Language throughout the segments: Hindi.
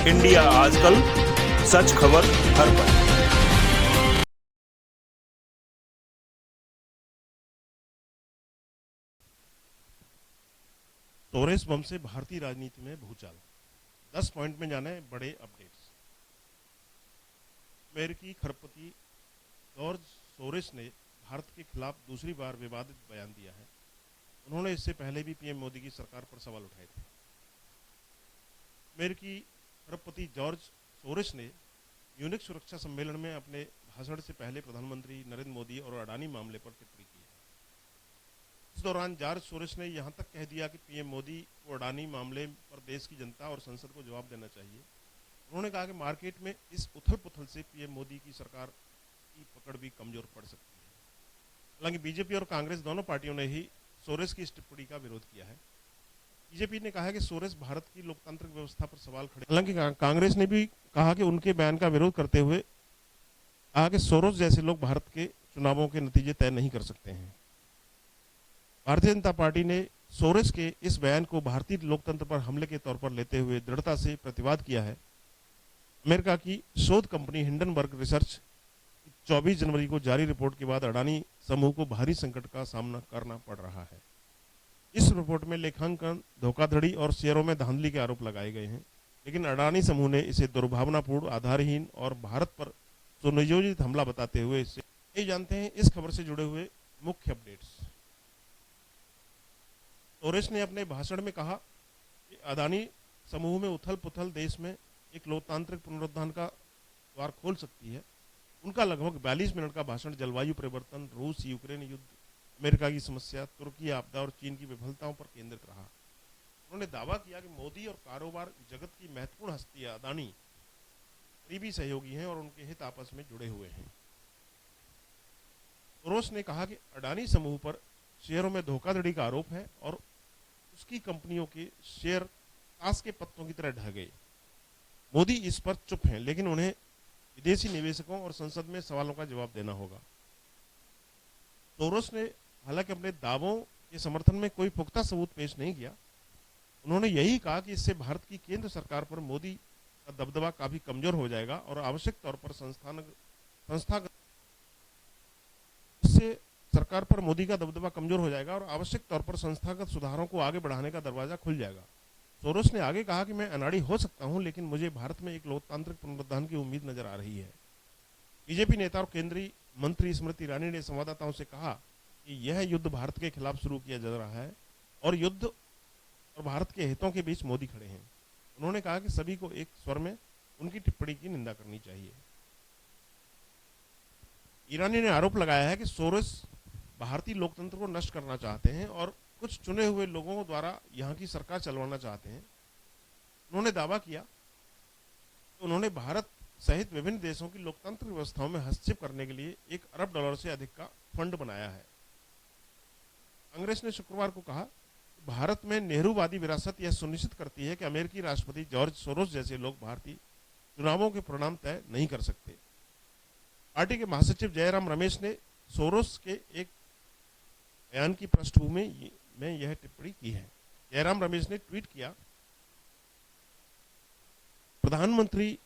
इंडिया आजकल, सच खबर हर पल। सोरेस बम से भारतीय राजनीति में भूचाल। 10 पॉइंट में जाने बड़े अपडेट्स। अमेरिकी खरपति जॉर्ज सोरेस ने भारत के खिलाफ दूसरी बार विवादित बयान दिया है। उन्होंने इससे पहले भी पीएम मोदी की सरकार पर सवाल उठाए थे। अमेरिकी खरपति जॉर्ज सोरेस ने म्यूनिख सुरक्षा सम्मेलन में अपने भाषण से पहले प्रधानमंत्री नरेंद्र मोदी और अडानी मामले पर टिप्पणी की है। इस दौरान जॉर्ज सोरेस ने यहां तक कह दिया कि पीएम मोदी को अडानी मामले पर देश की जनता और संसद को जवाब देना चाहिए। उन्होंने कहा कि मार्केट में इस उथल पुथल से पीएम मोदी की सरकार की पकड़ भी कमजोर पड़ सकती है। हालांकि बीजेपी और कांग्रेस दोनों पार्टियों ने ही सोरेस की इस टिप्पणी का विरोध किया है। बीजेपी ने कहा कि सोरेस भारत की लोकतांत्रिक व्यवस्था पर सवाल खड़े। हालांकि कांग्रेस ने भी कहा कि उनके बयान का विरोध करते हुए कहा कि सोरेस जैसे लोग भारत के चुनावों के नतीजे तय नहीं कर सकते हैं। भारतीय जनता पार्टी ने सोरेस के इस बयान को भारतीय लोकतंत्र पर हमले के तौर पर लेते हुए दृढ़ता से प्रतिवाद किया है। अमेरिका की शोध कंपनी हिंडनबर्ग रिसर्च 24 जनवरी को जारी रिपोर्ट के बाद अडानी समूह को भारी संकट का सामना करना पड़ रहा है। इस रिपोर्ट में लेखांकन, धोखाधड़ी और शेयरों में धांधली के आरोप लगाए गए हैं, लेकिन अडानी समूह ने इसे दुर्भावनापूर्ण, आधारहीन और भारत पर सुनियोजित हमला बताते हुए इसे। ये जानते हैं इस खबर से जुड़े हुए मुख्य अपडेट्स। सोरेस ने अपने भाषण में कहा कि अडानी समूह में उथल पुथल देश में एक लोकतांत्रिक पुनरुत्थान का द्वार खोल सकती है। उनका लगभग 42 मिनट का भाषण जलवायु परिवर्तन, रूस यूक्रेन युद्ध, अमेरिका की समस्या, तुर्की आपदा और चीन की विफलताओं पर केंद्रित रहा। उन्होंने दावा किया कि मोदी और कारोबार जगत की महत्वपूर्ण हस्तियां अडानी करीबी सहयोगी हैं और उनके हित आपस में जुड़े हुए हैं। सोरेस ने कहा कि अडानी समूह पर शेयरों में धोखाधड़ी का आरोप है और उसकी कंपनियों के शेयर ताश के पत्तों की तरह ढह गए। मोदी इस पर चुप हैं, लेकिन उन्हें विदेशी निवेशकों और संसद में सवालों का जवाब देना होगा। सोरेस ने हालांकि अपने दावों के समर्थन में कोई पुख्ता सबूत पेश नहीं किया। उन्होंने यही कहा कि इससे भारत की केंद्र सरकार पर मोदी का दबदबा काफी कमजोर हो जाएगा और आवश्यक तौर पर संस्थागत इससे सरकार पर मोदी का दबदबा कमजोर हो जाएगा और आवश्यक तौर पर संस्थागत सुधारों को आगे बढ़ाने का दरवाजा खुल जाएगा। सोरेस ने आगे कहा कि मैं अनाड़ी हो सकता हूं, लेकिन मुझे भारत में एक लोकतांत्रिक पुनरुत्थान की उम्मीद नजर आ रही है। बीजेपी नेता और केंद्रीय मंत्री स्मृति ईरानी ने संवाददाताओं से कहा कि यह युद्ध भारत के खिलाफ शुरू किया जा रहा है और युद्ध और भारत के हितों के बीच मोदी खड़े हैं। उन्होंने कहा कि सभी को एक स्वर में उनकी टिप्पणी की निंदा करनी चाहिए। ईरानी ने आरोप लगाया है कि सोरेस भारतीय लोकतंत्र को नष्ट करना चाहते हैं और कुछ चुने हुए लोगों द्वारा यहाँ की सरकार चलवाना चाहते हैं। उन्होंने दावा किया कि उन्होंने भारत सहित विभिन्न देशों की लोकतांत्रिक व्यवस्थाओं में हस्तक्षेप करने के लिए $1 अरब से अधिक का फंड बनाया है। कांग्रेस ने शुक्रवार को कहा कि भारत में नेहरूवादी विरासत यह सुनिश्चित करती है कि अमेरिकी राष्ट्रपति जॉर्ज सोरोस जैसे लोग भारतीय चुनावों के परिणाम तय नहीं कर सकते। पार्टी के महासचिव जयराम रमेश ने सोरोस के एक बयान की पृष्ठभूमि में यह टिप्पणी की है। जयराम रमेश ने ट्वीट किया, प्रधानमंत्री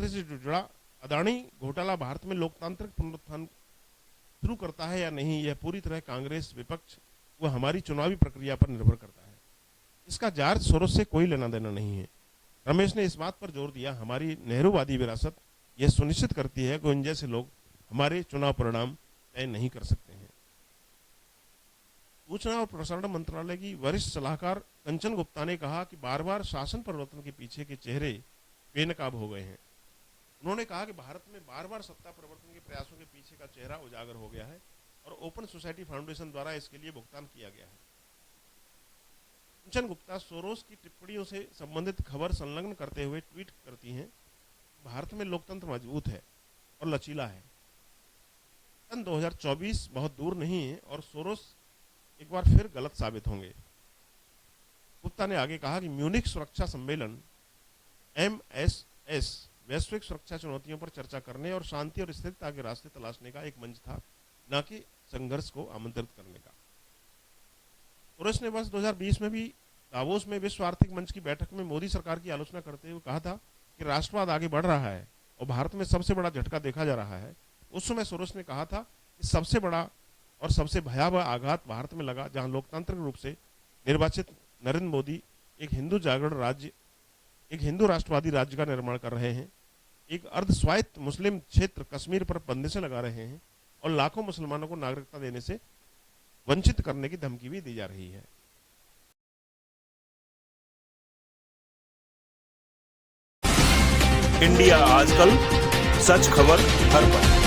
से जुड़ा अडानी घोटाला भारत में लोकतांत्रिक पुनरुत्थान शुरू करता है या नहीं, यह पूरी तरह कांग्रेस, विपक्ष व हमारी चुनावी प्रक्रिया पर निर्भर करता है। इसका जॉर्ज सोरोस से कोई लेना देना नहीं है। रमेश ने इस बात पर जोर दिया, हमारी नेहरूवादी विरासत यह सुनिश्चित करती है कि उन जैसे लोग हमारे चुनाव परिणाम तय नहीं कर सकते हैं। सूचना और प्रसारण मंत्रालय की वरिष्ठ सलाहकार कंचन गुप्ता ने कहा कि बार बार शासन परिवर्तन के पीछे के चेहरे बेनकाब हो गए हैं। उन्होंने कहा कि भारत में बार बार सत्ता परिवर्तन के प्रयासों के पीछे का चेहरा उजागर हो गया है और ओपन सोसाइटी फाउंडेशन द्वारा इसके लिए भुगतान किया गया है। कंचन गुप्ता सोरोस की टिप्पणियों से संबंधित खबर संलग्न करते हुए ट्वीट करती हैं, भारत में लोकतंत्र मजबूत है और लचीला है। सन 2024 बहुत दूर नहीं है और सोरोस एक बार फिर गलत साबित होंगे। गुप्ता ने आगे कहा कि म्यूनिख सुरक्षा सम्मेलन MSS वैश्विक सुरक्षा चुनौतियों पर चर्चा करने और शांति और स्थिरता के रास्ते तलाशने का एक मंच था, न कि संघर्ष को आमंत्रित करने का। सोरेस ने वर्ष 2020 में भी दावोस में विश्व आर्थिक मंच की बैठक में मोदी सरकार की आलोचना करते हुए कहा था कि राष्ट्रवाद आगे बढ़ रहा है और भारत में सबसे बड़ा झटका देखा जा रहा है। उस समय सोरोस ने कहा था कि सबसे बड़ा और सबसे भयावह आघात भारत में लगा, जहां लोकतांत्रिक रूप से निर्वाचित नरेंद्र मोदी एक हिंदू जागरण राज्य, एक हिंदू राष्ट्रवादी राज्य का निर्माण कर रहे हैं, एक अर्ध स्वायत्त मुस्लिम क्षेत्र कश्मीर पर बंदिशें लगा रहे हैं और लाखों मुसलमानों को नागरिकता देने से वंचित करने की धमकी भी दी जा रही है। इंडिया आजकल, सच खबर हर पल।